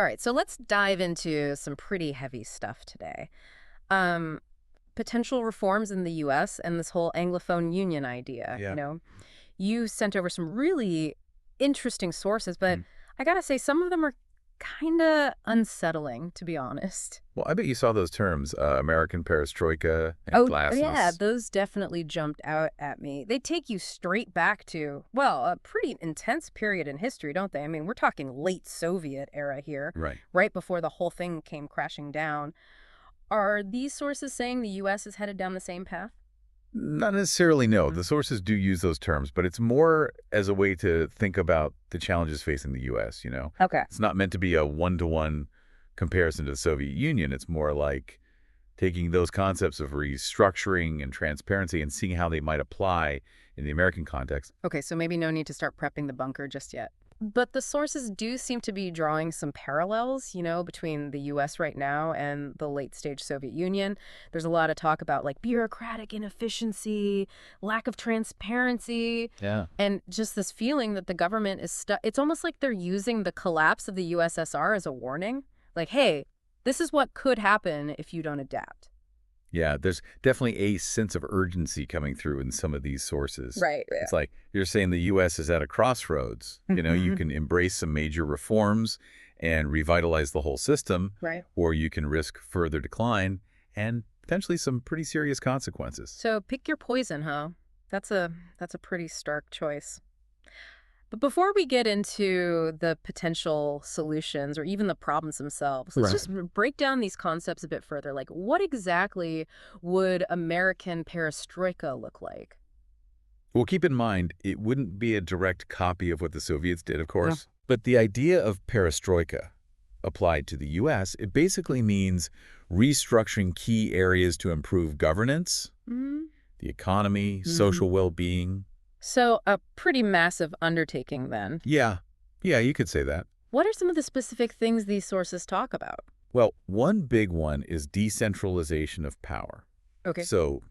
All right, so let's dive into some pretty heavy stuff today. Um, Potential reforms in the U.S. and this whole Anglophone union idea. Yeah. You sent over some really interesting sources, but Mhm. I gotta say some of them are kind of unsettling, to be honest. Well, I bet you saw those terms, American Perestroika and Oh, yeah, Glasnost. those definitely jumped out at me. They take you straight back to, well, a pretty intense period in history, don't they? I mean, we're talking late Soviet era here, Right. right before the whole thing came crashing down. Are these sources saying the U.S. is headed down the same path? Not necessarily, no. Mm. The sources do use those terms, but it's more as a way to think about the challenges facing the U.S., you know? Okay. It's not meant to be a one-to-one comparison to the Soviet Union. It's more like taking those concepts of restructuring and transparency and seeing how they might apply in the American context. Okay, so maybe no need to start prepping the bunker just yet. But the sources do seem to be drawing some parallels, between the US right now and the late stage Soviet Union. There's a lot of talk about like bureaucratic inefficiency, lack of transparency, Yeah. and just this feeling that the government is stuck. It's almost like they're using the collapse of the USSR as a warning. Like, hey, this is what could happen if you don't adapt. Yeah, there's definitely a sense of urgency coming through in some of these sources. Right. It's like you're saying the U.S. is at a crossroads. You know, you can embrace some major reforms and revitalize the whole system, Right. or you can risk further decline and potentially some pretty serious consequences. So pick your poison, huh? That's a pretty stark choice. But before we get into the potential solutions or even the problems themselves, let's Right. just break down these concepts a bit further. Like, what exactly would American perestroika look like? Well, keep in mind, it wouldn't be a direct copy of what the Soviets did, of Yeah. course, but the idea of perestroika applied to the U.S., it basically means restructuring key areas to improve governance, Mm-hmm. the economy, social well-being. So, a pretty massive undertaking then. Yeah. Yeah, you could say that. What are some of the specific things these sources talk about? Well, one big one is decentralization of power. Okay. So,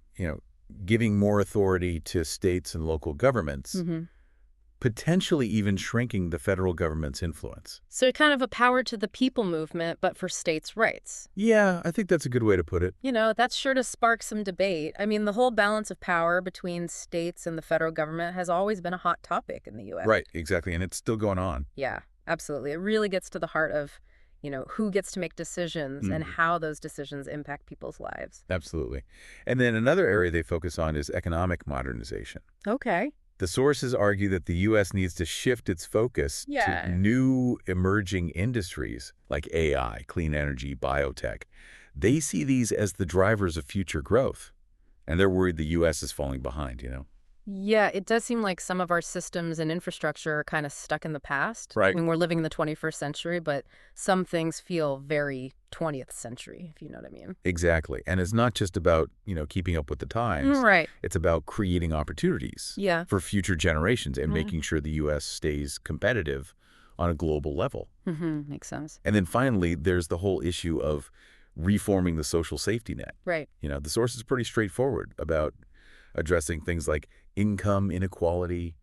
giving more authority to states and local governments, Mm-hmm. potentially even shrinking the federal government's influence. So, kind of a power to the people movement, but for states' rights. Yeah, I think that's a good way to put it. That's sure to spark some debate. I mean, the whole balance of power between states and the federal government has always been a hot topic in the U.S. Right, exactly, and it's still going on. Yeah, absolutely. It really gets to the heart of, who gets to make decisions and how those decisions impact people's lives. Absolutely. And then another area they focus on is economic modernization. Okay. The sources argue that the U.S. needs to shift its focus Yeah. to new emerging industries like AI, clean energy, biotech. They see these as the drivers of future growth, and they're worried the U.S. is falling behind. Yeah, it does seem like some of our systems and infrastructure are kind of stuck in the past. Right. I mean, we're living in the 21st century, but some things feel very 20th century, if you know what I mean. Exactly. And it's not just about, keeping up with the times. Right. It's about creating opportunities Yeah. for future generations and making sure the U.S. stays competitive on a global level. Makes sense. And then finally, there's the whole issue of reforming the social safety net. Right. The source is pretty straightforward about addressing things like income inequality,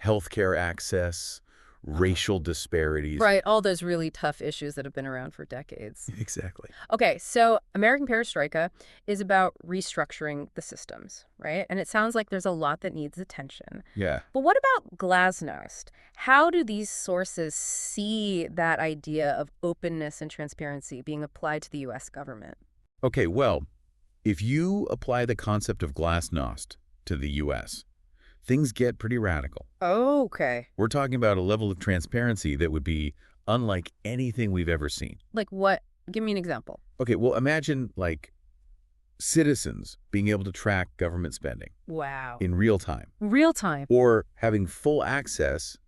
healthcare access, racial disparities. Right. All those really tough issues that have been around for decades. Exactly. Okay, so American Perestroika is about restructuring the systems, right? And it sounds like there's a lot that needs attention. Yeah. But what about Glasnost? How do these sources see that idea of openness and transparency being applied to the U.S. government? Okay, well, if you apply the concept of Glasnost to the U.S., things get pretty radical. Okay. We're talking about a level of transparency that would be unlike anything we've ever seen. Like what? Give me an example. Okay, well, imagine, citizens being able to track government spending Wow. in real time, Real time. or having full access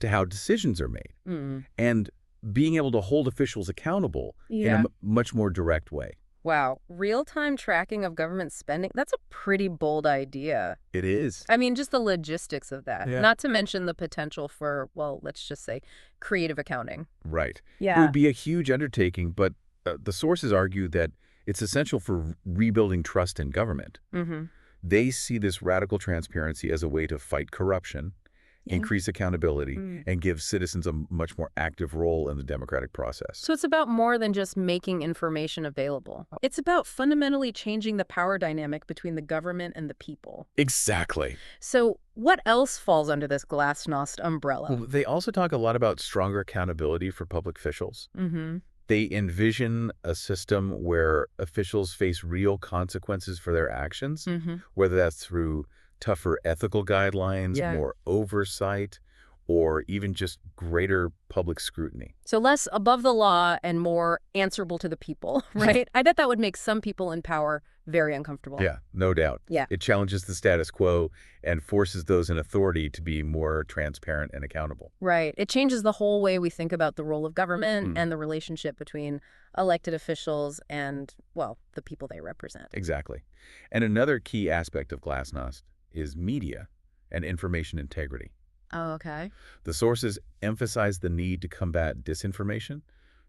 to how decisions are made, Mm. and being able to hold officials accountable in a Yeah. much more direct way. Wow. Real-time tracking of government spending, that's a pretty bold idea. It is. I mean, just the logistics of that. Yeah. Not to mention the potential for, well, let's just say creative accounting. Right. It Yeah. would be a huge undertaking, but the sources argue that it's essential for rebuilding trust in government. Mm-hmm. They see this radical transparency as a way to fight corruption increase accountability, Mm. and give citizens a much more active role in the democratic process. So it's about more than just making information available. It's about fundamentally changing the power dynamic between the government and the people. Exactly. So what else falls under this Glasnost umbrella? Well, they also talk a lot about stronger accountability for public officials. Mm-hmm. They envision a system where officials face real consequences for their actions, Mm-hmm. whether that's through tougher ethical guidelines, Yeah. more oversight, or even just greater public scrutiny. So less above the law and more answerable to the people, right? I bet that would make some people in power very uncomfortable. Yeah, no doubt. Yeah. It challenges the status quo and forces those in authority to be more transparent and accountable. Right. It changes the whole way we think about the role of government Mm. and the relationship between elected officials and, well, the people they represent. Exactly. And another key aspect of Glasnost is media and information integrity. Oh, okay. The sources emphasize the need to combat disinformation,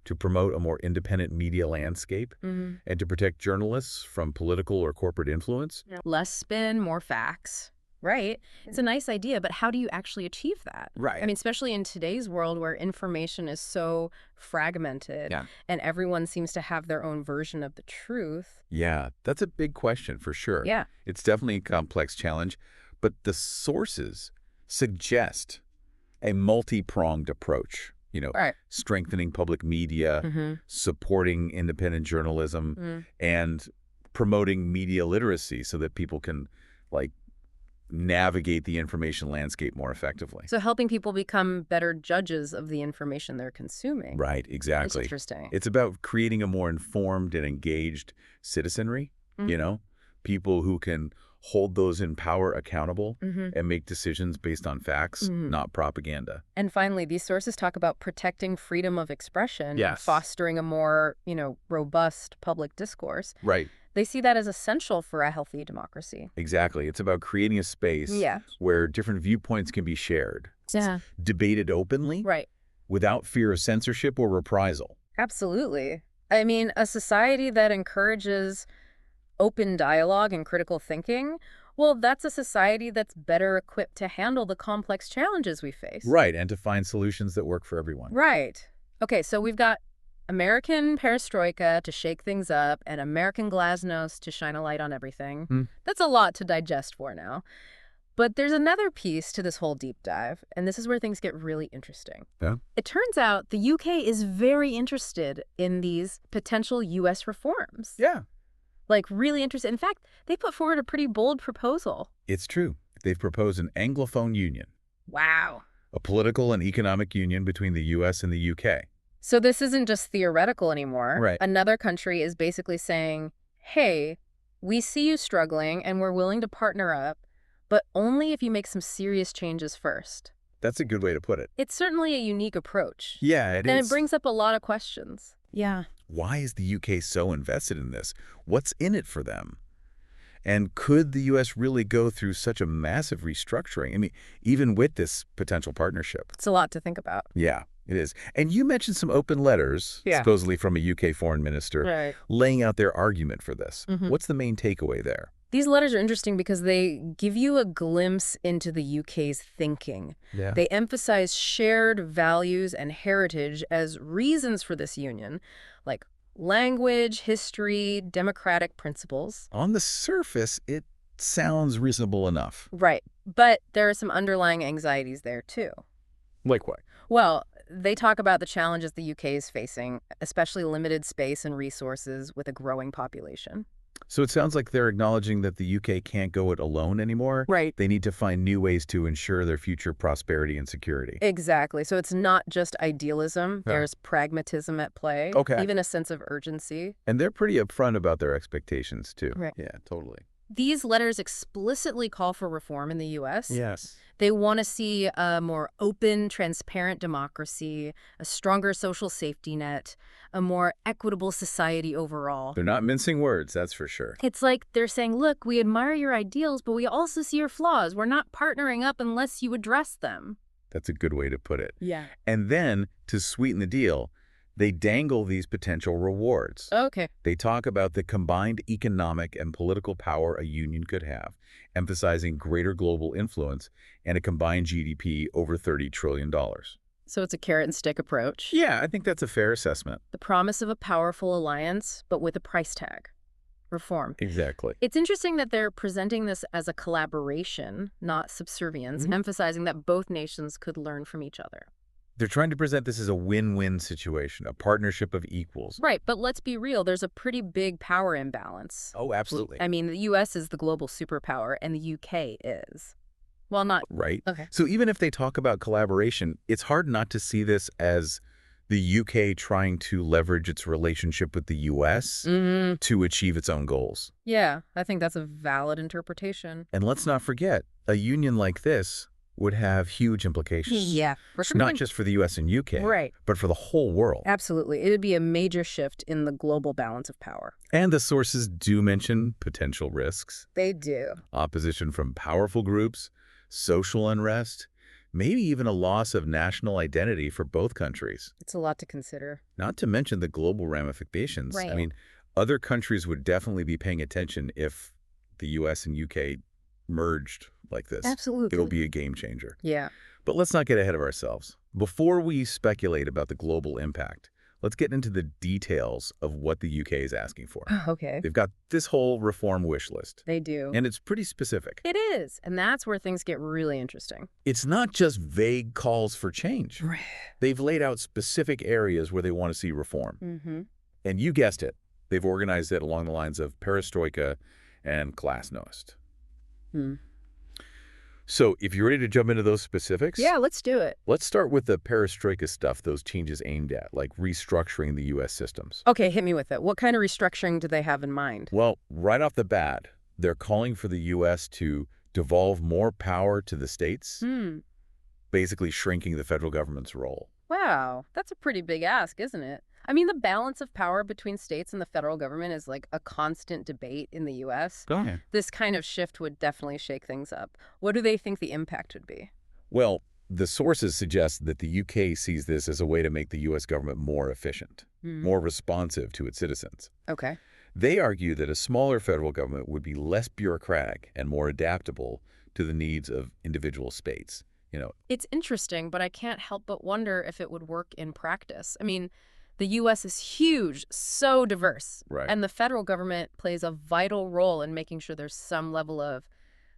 to promote a more independent media landscape, Mm-hmm. and to protect journalists from political or corporate influence. Less spin, more facts. Right. It's a nice idea, but how do you actually achieve that? Right. I mean, especially in today's world where information is so fragmented Yeah. and everyone seems to have their own version of the truth. Yeah, that's a big question for sure. Yeah. It's definitely a complex challenge, but the sources suggest a multi-pronged approach, Right. strengthening public media, Mm-hmm. supporting independent journalism, and promoting media literacy so that people can, navigate the information landscape more effectively. So helping people become better judges of the information they're consuming. Right, That's exactly. interesting. It's about creating a more informed and engaged citizenry, people who can hold those in power accountable Mm-hmm. and make decisions based on facts, Mhm. not propaganda. And finally, these sources talk about protecting freedom of expression, and Yes. fostering a more, robust public discourse. Right, They see that as essential for a healthy democracy. exactly. It's about creating a space Yeah. where different viewpoints can be shared, Yeah. debated openly, Right. without fear of censorship or reprisal. Absolutely. I mean, a society that encourages open dialogue and critical thinking, well, that's a society that's better equipped to handle the complex challenges we face. Right, and to find solutions that work for everyone. Right. Okay, so we've got American Perestroika to shake things up and American Glasnost to shine a light on everything. Hmm. That's a lot to digest for now. But there's another piece to this whole deep dive, and this is where things get really interesting. Yeah? It turns out the UK is very interested in these potential U.S. reforms. Yeah. Really interested. In fact, they put forward a pretty bold proposal. It's true. They've proposed an Anglophone union, Wow. a political and economic union between the U.S. and the U.K. So this isn't just theoretical anymore. Right. Another country is basically saying, hey, we see you struggling and we're willing to partner up, but only if you make some serious changes first. That's a good way to put it. It's certainly a unique approach. Yeah, it is. And it brings up a lot of questions. Yeah. Why is the UK so invested in this? What's in it for them? And could the U.S. really go through such a massive restructuring? I mean, even with this potential partnership. It's a lot to think about. Yeah, it is. And you mentioned some open letters, Yeah. supposedly from a UK foreign minister, Right. laying out their argument for this. Mhm. What's the main takeaway there? These letters are interesting because they give you a glimpse into the UK's thinking. Yeah. They emphasize shared values and heritage as reasons for this union, like language, history, democratic principles. On the surface, it sounds reasonable enough. Right. But there are some underlying anxieties there, too. Like what? Well, they talk about the challenges the UK is facing, especially limited space and resources with a growing population. So it sounds like they're acknowledging that the UK can't go it alone anymore. Right. They need to find new ways to ensure their future prosperity and security. Exactly. So it's not just idealism. Yeah. There's pragmatism at play. Okay. Even a sense of urgency. And they're pretty upfront about their expectations, too. Right. Yeah, totally. These letters explicitly call for reform in the U.S. Yes. They want to see a more open, transparent democracy, a stronger social safety net, a more equitable society overall. They're not mincing words, that's for sure. It's like they're saying, look, we admire your ideals, but we also see your flaws. We're not partnering up unless you address them. That's a good way to put it. Yeah. And then, to sweeten the deal, They dangle these potential rewards. Okay. They talk about the combined economic and political power a union could have, emphasizing greater global influence and a combined GDP over $30 trillion. So it's a carrot and stick approach. Yeah, I think that's a fair assessment. The promise of a powerful alliance, but with a price tag. Reform. Exactly. It's interesting that they're presenting this as a collaboration, not subservience, emphasizing that both nations could learn from each other. They're trying to present this as a win-win situation, a partnership of equals. Right, but let's be real, there's a pretty big power imbalance. Oh, absolutely. I mean, the U.S. is the global superpower, and the U.K. is. Well, not... Right. Okay. So even if they talk about collaboration, it's hard not to see this as the UK trying to leverage its relationship with the US to achieve its own goals. Yeah, I think that's a valid interpretation. And let's not forget, a union like this would have huge implications. Yeah, for sure. Not just for the US and UK, Right. but for the whole world. Absolutely. It would be a major shift in the global balance of power. And the sources do mention potential risks. They do. Opposition from powerful groups, social unrest, maybe even a loss of national identity for both countries. It's a lot to consider. Not to mention the global ramifications. Right. I mean, other countries would definitely be paying attention if the US and UK merged like this. Absolutely. It'll be a game changer. Yeah. But let's not get ahead of ourselves. Before we speculate about the global impact, let's get into the details of what the UK is asking for. Okay. They've got this whole reform wish list. They do. And it's pretty specific. It is. And that's where things get really interesting. It's not just vague calls for change. Right. They've laid out specific areas where they want to see reform. Mm-hmm. And you guessed it. They've organized it along the lines of Perestroika and Glasnost. So if you're ready to jump into those specifics, Yeah, let's do it. let's start with the Perestroika stuff, those changes aimed at, like restructuring the U.S. systems. Okay, hit me with it. What kind of restructuring do they have in mind? Well, right off the bat, they're calling for the U.S. to devolve more power to the states, basically shrinking the federal government's role. Wow, that's a pretty big ask, isn't it? I mean, the balance of power between states and the federal government is like a constant debate in the U.S. Go ahead. This kind of shift would definitely shake things up. What do they think the impact would be? Well, the sources suggest that the U.K. sees this as a way to make the U.S. government more efficient, more responsive to its citizens. Okay. They argue that a smaller federal government would be less bureaucratic and more adaptable to the needs of individual states. It's interesting, but I can't help but wonder if it would work in practice. I mean, the U.S. is huge, so diverse. Right. And the federal government plays a vital role in making sure there's some level of,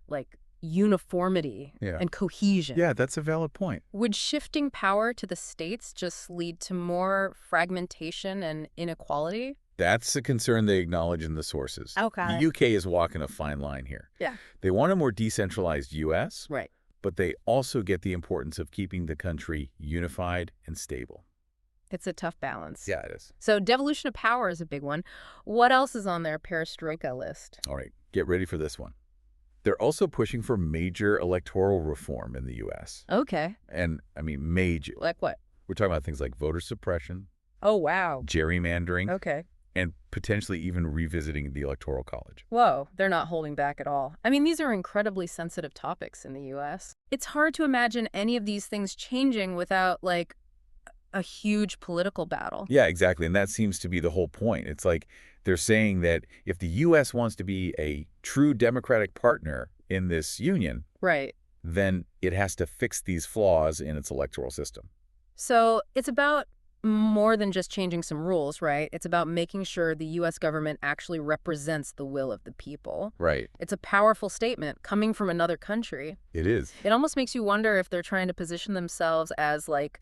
like, uniformity and cohesion. Yeah, that's a valid point. Would shifting power to the states just lead to more fragmentation and inequality? That's a concern they acknowledge in the sources. Okay. The UK is walking a fine line here. Yeah. They want a more decentralized U.S., Right. but they also get the importance of keeping the country unified and stable. It's a tough balance. Yeah, it is. So devolution of power is a big one. What else is on their perestroika list? All right, get ready for this one. They're also pushing for major electoral reform in the U.S. Okay. And, I mean, major. Like what? We're talking about things like voter suppression, Oh, wow. gerrymandering, Okay. and potentially even revisiting the Electoral College. Whoa, they're not holding back at all. I mean, these are incredibly sensitive topics in the U.S. It's hard to imagine any of these things changing without, like, a huge political battle. Yeah, exactly. And that seems to be the whole point. It's like they're saying that if the U.S. wants to be a true democratic partner in this union, Right. then it has to fix these flaws in its electoral system. So it's about more than just changing some rules, right? It's about making sure the U.S. government actually represents the will of the people. Right. It's a powerful statement coming from another country. It is. It almost makes you wonder if they're trying to position themselves as, like,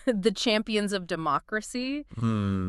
the champions of democracy,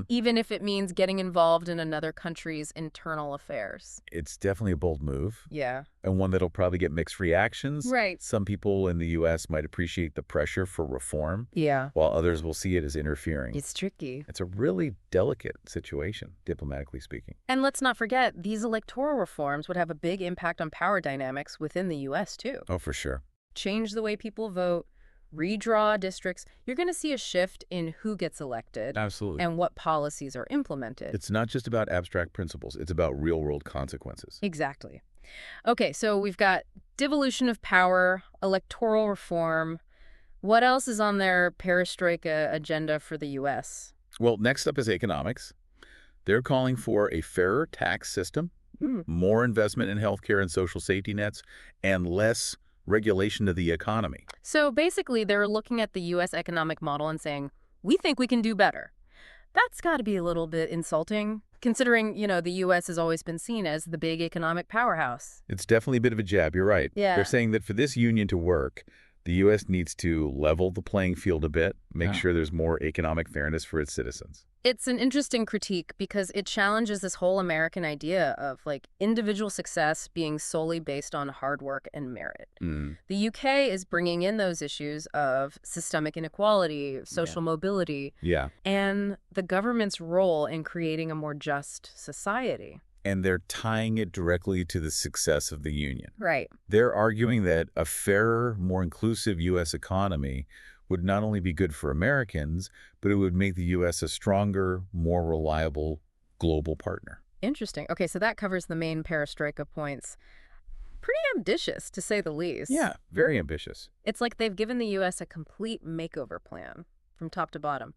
even if it means getting involved in another country's internal affairs. It's definitely a bold move, Yeah. and one that'll probably get mixed reactions. Right. Some people in the U.S. might appreciate the pressure for reform, Yeah. while others will see it as interfering. It's tricky. It's a really delicate situation, diplomatically speaking. And let's not forget, these electoral reforms would have a big impact on power dynamics within the U.S., too. Oh, for sure. Change the way people vote, redraw districts. You're going to see a shift in who gets elected Absolutely. and what policies are implemented. It's not just about abstract principles. It's about real-world consequences. Exactly. Okay, so we've got devolution of power, electoral reform. What else is on their perestroika agenda for the U.S.? Well, next up is economics. They're calling for a fairer tax system, Hmm. more investment in healthcare and social safety nets, and less regulation of the economy. So basically, they're looking at the U.S. economic model and saying, we think we can do better. That's got to be a little bit insulting, considering, the U.S. has always been seen as the big economic powerhouse. It's definitely a bit of a jab, you're right. They're Yeah. saying that for this union to work, the U.S. needs to level the playing field a bit, make sure there's more economic fairness for its citizens. It's an interesting critique because it challenges this whole American idea of individual success being solely based on hard work and merit. Mm, The UK is bringing in those issues of systemic inequality, social mobility, yeah. and the government's role in creating a more just society. And they're tying it directly to the success of the union. Right. They're arguing that a fairer, more inclusive U.S. economy would not only be good for Americans, but it would make the U.S. a stronger, more reliable global partner. Interesting. Okay, so that covers the main perestroika points. Pretty ambitious, to say the least. Yeah, very ambitious. It's like they've given the U.S. a complete makeover plan from top to bottom.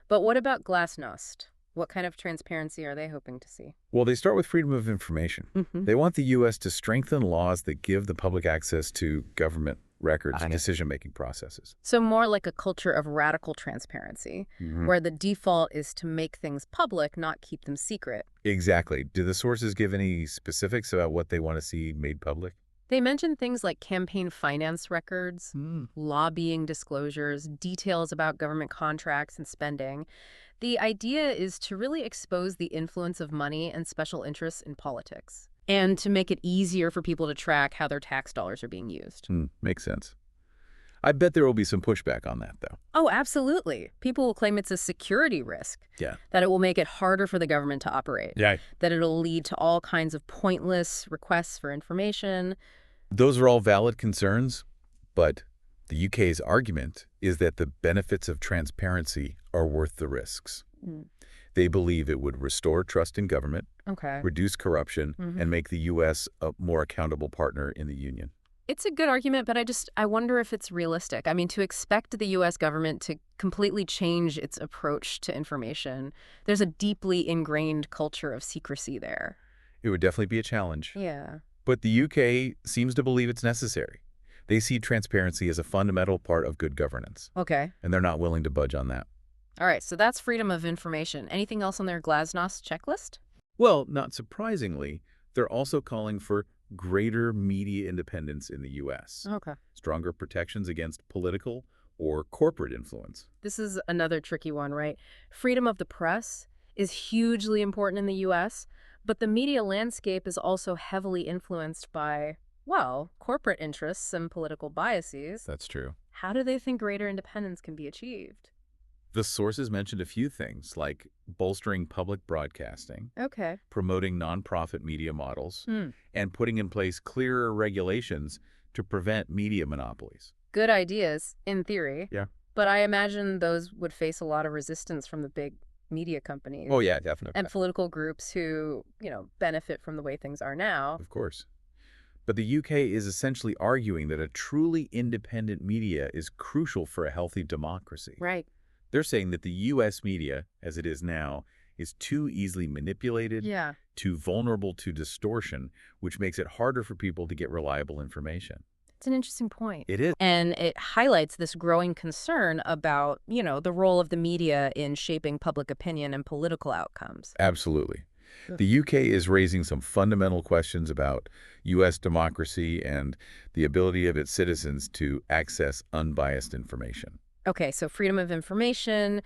But what about Glasnost? What kind of transparency are they hoping to see? Well, they start with freedom of information. Mm-hmm. They want the U.S. to strengthen laws that give the public access to government records and decision-making processes. So more like a culture of radical transparency, where the default is to make things public, not keep them secret. Exactly. Do the sources give any specifics about what they want to see made public? They mention things like campaign finance records, lobbying disclosures, details about government contracts and spending. The idea is to really expose the influence of money and special interests in politics, and to make it easier for people to track how their tax dollars are being used. Makes sense. I bet there will be some pushback on that, though. Oh, absolutely. People will claim it's a security risk, Yeah. that it will make it harder for the government to operate, Yeah. that it'll lead to all kinds of pointless requests for information. Those are all valid concerns, but the UK's argument is that the benefits of transparency are worth the risks. Mm. They believe it would restore trust in government, Okay. reduce corruption, and make the U.S. a more accountable partner in the union. It's a good argument, but I wonder if it's realistic. I mean, to expect the U.S. government to completely change its approach to information, there's a deeply ingrained culture of secrecy there. It would definitely be a challenge. Yeah. But the UK seems to believe it's necessary. They see transparency as a fundamental part of good governance, Okay. and they're not willing to budge on that. All right, so that's freedom of information. Anything else on their Glasnost checklist? Well, not surprisingly, they're also calling for greater media independence in the U.S., Okay. stronger protections against political or corporate influence. This is another tricky one, right? Freedom of the press is hugely important in the U.S., but the media landscape is also heavily influenced by, well, corporate interests and political biases. That's true. How do they think greater independence can be achieved? The sources mentioned a few things, like bolstering public broadcasting, Okay. promoting nonprofit media models, Hmm. and putting in place clearer regulations to prevent media monopolies. Good ideas, in theory. Yeah. But I imagine those would face a lot of resistance from the big media companies. Oh, yeah, definitely. And political groups who, benefit from the way things are now. Of course. But the UK is essentially arguing that a truly independent media is crucial for a healthy democracy. Right. They're saying that the U.S. media, as it is now, is too easily manipulated, Yeah. too vulnerable to distortion, which makes it harder for people to get reliable information. It's an interesting point. It is. And it highlights this growing concern about, the role of the media in shaping public opinion and political outcomes. Absolutely. The UK is raising some fundamental questions about U.S. democracy and the ability of its citizens to access unbiased information. Okay, so freedom of information,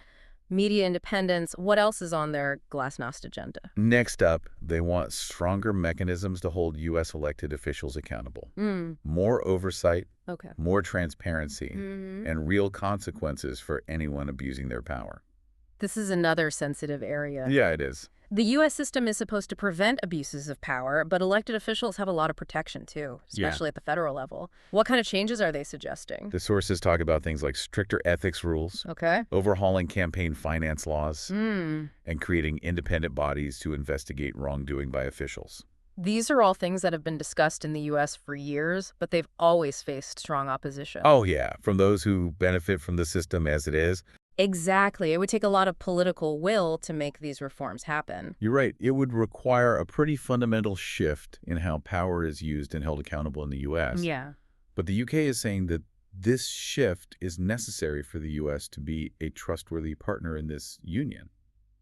media independence. What else is on their Glasnost agenda? Next up, they want stronger mechanisms to hold U.S. elected officials accountable. More oversight, Okay. more transparency, and real consequences for anyone abusing their power. This is another sensitive area. Yeah, it is. The U.S. system is supposed to prevent abuses of power, but elected officials have a lot of protection, too, especially at the federal level. What kind of changes are they suggesting? The sources talk about things like stricter ethics rules, Okay. overhauling campaign finance laws, Mm. and creating independent bodies to investigate wrongdoing by officials. These are all things that have been discussed in the U.S. for years, but they've always faced strong opposition. Oh, yeah, from those who benefit from the system as it is, Exactly. It would take a lot of political will to make these reforms happen. You're right. It would require a pretty fundamental shift in how power is used and held accountable in the U.S. Yeah. But the UK is saying that this shift is necessary for the U.S. to be a trustworthy partner in this union.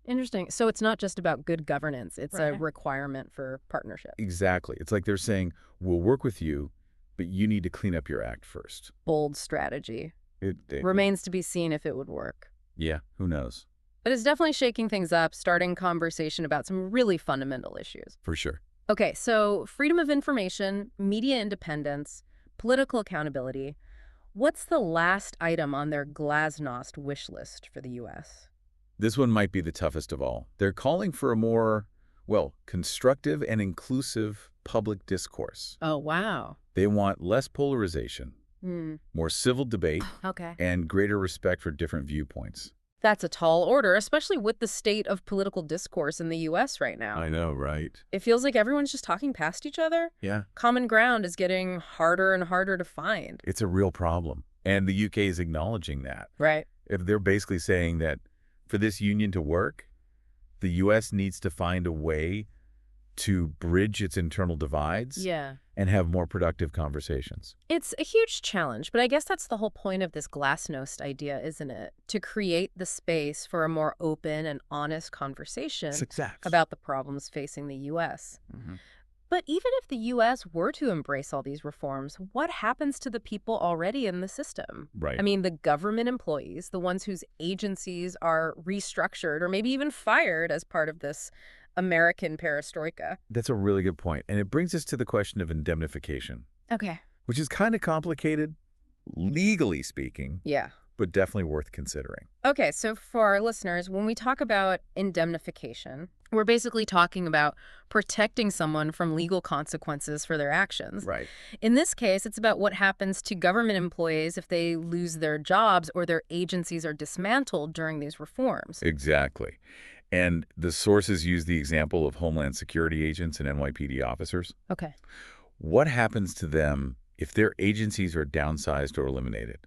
Interesting. So it's not just about good governance. It's a Right. requirement for partnership. Exactly. It's like they're saying, we'll work with you, but you need to clean up your act first. Bold strategy. It Remains to be seen if it would work. Yeah, who knows? But it's definitely shaking things up, starting conversation about some really fundamental issues. For sure. Okay, so freedom of information, media independence, political accountability. What's the last item on their Glasnost wish list for the U.S.? This one might be the toughest of all. They're calling for a more, well, constructive and inclusive public discourse. Oh, wow. They want less polarization, more civil debate, Okay. and greater respect for different viewpoints. That's a tall order, especially with the state of political discourse in the U.S. right now. I know, right? It feels like everyone's just talking past each other. Yeah. Common ground is getting harder and harder to find. It's a real problem. And the UK is acknowledging that. Right. If they're basically saying that for this union to work, the U.S. needs to find a way to bridge its internal divides Yeah. and have more productive conversations. It's a huge challenge, but I guess that's the whole point of this Glasnost idea, isn't it? To create the space for a more open and honest conversation about the problems facing the U.S. But even if the U.S. were to embrace all these reforms, what happens to the people already in the system? Right. I mean, the government employees, the ones whose agencies are restructured or maybe even fired as part of this American perestroika. That's a really good point. And it brings us to the question of indemnification, Okay. which is kind of complicated, legally speaking, Yeah. but definitely worth considering. Okay, so for our listeners, when we talk about indemnification, we're basically talking about protecting someone from legal consequences for their actions. Right. In this case, it's about what happens to government employees if they lose their jobs or their agencies are dismantled during these reforms. Exactly. And the sources use the example of Homeland Security agents and NYPD officers. Okay. What happens to them if their agencies are downsized or eliminated?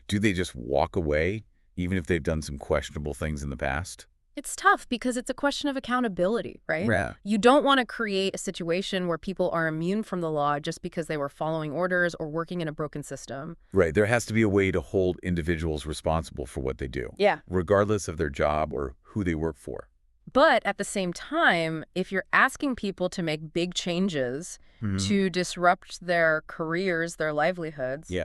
Do they just walk away, even if they've done some questionable things in the past? It's tough because it's a question of accountability, right? Yeah. You don't want to create a situation where people are immune from the law just because they were following orders or working in a broken system. Right. There has to be a way to hold individuals responsible for what they do, Yeah. regardless of their job or who they work for. But at the same time, if you're asking people to make big changes to disrupt their careers, their livelihoods, Yeah.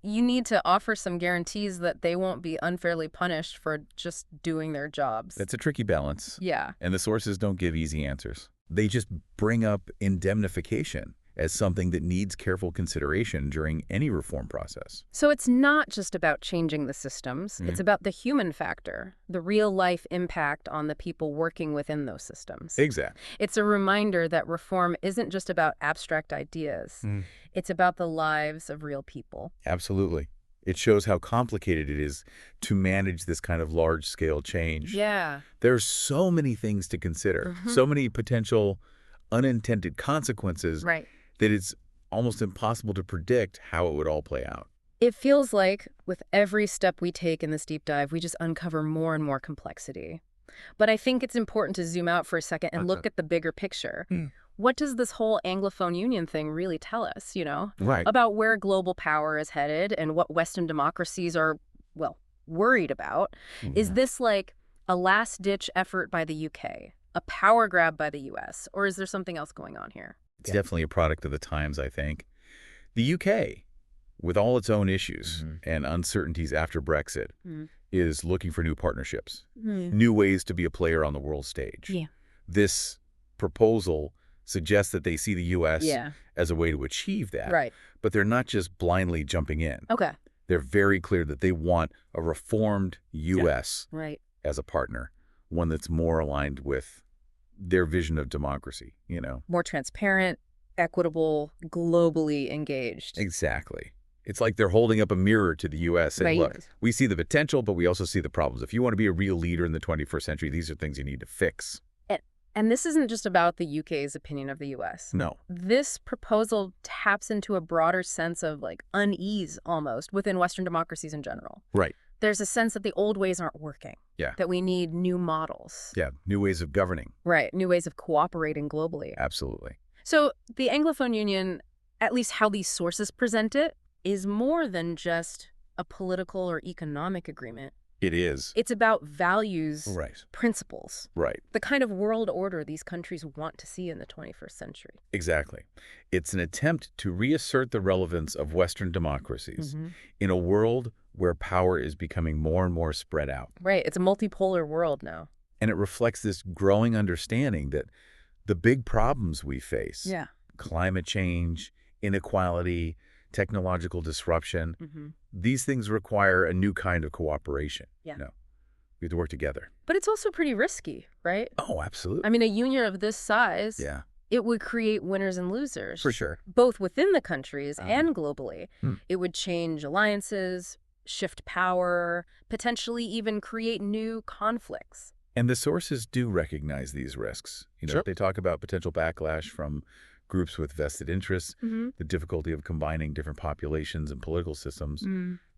you need to offer some guarantees that they won't be unfairly punished for just doing their jobs. That's a tricky balance. Yeah. And the sources don't give easy answers. They just bring up indemnification as something that needs careful consideration during any reform process. So it's not just about changing the systems. It's about the human factor, the real-life impact on the people working within those systems. Exactly. It's a reminder that reform isn't just about abstract ideas. It's about the lives of real people. Absolutely. It shows how complicated it is to manage this kind of large-scale change. Yeah. There's so many things to consider, so many potential unintended consequences Right. that it's almost impossible to predict how it would all play out. It feels like with every step we take in this deep dive, we just uncover more and more complexity. But I think it's important to zoom out for a second and look at the bigger picture. What does this whole Anglophone Union thing really tell us, Right. about where global power is headed and what Western democracies are, well, worried about? Is this like a last-ditch effort by the UK, a power grab by the US, or is there something else going on here? It's definitely a product of the times, I think. The UK, with all its own issues and uncertainties after Brexit, is looking for new partnerships, new ways to be a player on the world stage. Yeah. This proposal suggests that they see the U.S. Yeah. as a way to achieve that. Right. But they're not just blindly jumping in. Okay. They're very clear that they want a reformed U.S. Right. as a partner, one that's more aligned with their vision of democracy, More transparent, equitable, globally engaged. Exactly. It's like they're holding up a mirror to the U.S. saying, Right. look, we see the potential, but we also see the problems. If you want to be a real leader in the 21st century, these are things you need to fix. And this isn't just about the UK's opinion of the US. No. This proposal taps into a broader sense of unease almost within Western democracies in general. Right. There's a sense that the old ways aren't working. Yeah. That we need new models. Yeah, new ways of governing. Right, new ways of cooperating globally. Absolutely. So the Anglophone Union, at least how these sources present it, is more than just a political or economic agreement. It is. It's about values, Right. principles, Right. the kind of world order these countries want to see in the 21st century. Exactly. It's an attempt to reassert the relevance of Western democracies in a world where power is becoming more and more spread out. Right, it's a multipolar world now. And it reflects this growing understanding that the big problems we face, climate change, inequality, technological disruption, these things require a new kind of cooperation. Yeah. You know, we have to work together. But it's also pretty risky, right? Oh, absolutely. I mean, a union of this size, Yeah. it would create winners and losers. For sure. Both within the countries and globally. It would change alliances, shift power, potentially even create new conflicts. And the sources do recognize these risks. You know, Sure. they talk about potential backlash from groups with vested interests, the difficulty of combining different populations and political systems,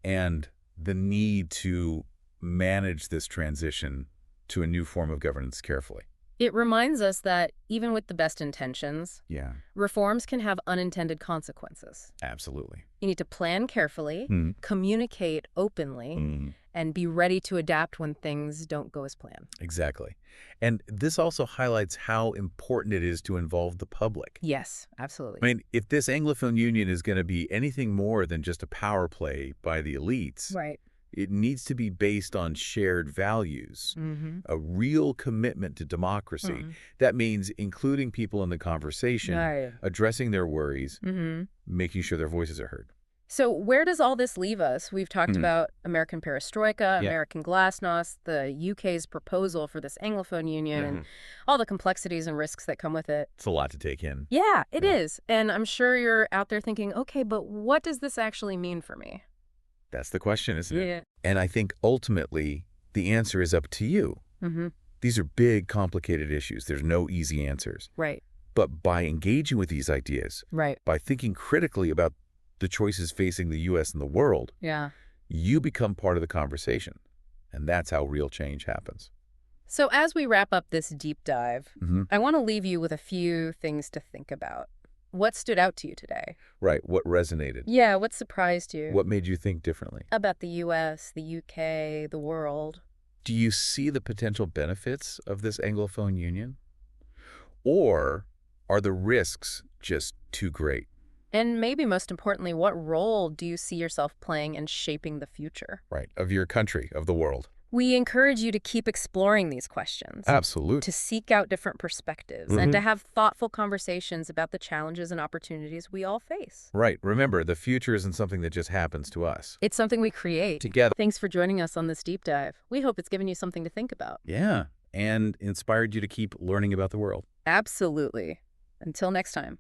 and the need to manage this transition to a new form of governance carefully. It reminds us that even with the best intentions, Yeah, reforms can have unintended consequences. absolutely. You need to plan carefully, communicate openly, and be ready to adapt when things don't go as planned. Exactly. And this also highlights how important it is to involve the public. Yes, absolutely. I mean, if this Anglophone Union is going to be anything more than just a power play by the elites, Right. it needs to be based on shared values, a real commitment to democracy. That means including people in the conversation, Right. addressing their worries, making sure their voices are heard. So where does all this leave us? We've talked about American Perestroika, American Glasnost, the UK's proposal for this Anglophone Union, and all the complexities and risks that come with it. It's a lot to take in. Yeah, it is. And I'm sure you're out there thinking, okay, but what does this actually mean for me? That's the question, isn't it? Yeah. And I think ultimately the answer is up to you. These are big, complicated issues. There's no easy answers. Right. But by engaging with these ideas, Right. by thinking critically about the choices facing the U.S. and the world, Yeah. you become part of the conversation. And that's how real change happens. So as we wrap up this deep dive, I want to leave you with a few things to think about. What stood out to you today? Right. What resonated? Yeah, what surprised you? What made you think differently? About the U.S., the U.K., the world? Do you see the potential benefits of this Anglophone Union? Or are the risks just too great? And maybe most importantly, what role do you see yourself playing in shaping the future? Right. Of your country, of the world. We encourage you to keep exploring these questions. Absolutely. To seek out different perspectives and to have thoughtful conversations about the challenges and opportunities we all face. Right. Remember, the future isn't something that just happens to us. It's something we create. Together. Thanks for joining us on this deep dive. We hope it's given you something to think about. Yeah. And inspired you to keep learning about the world. Absolutely. Until next time.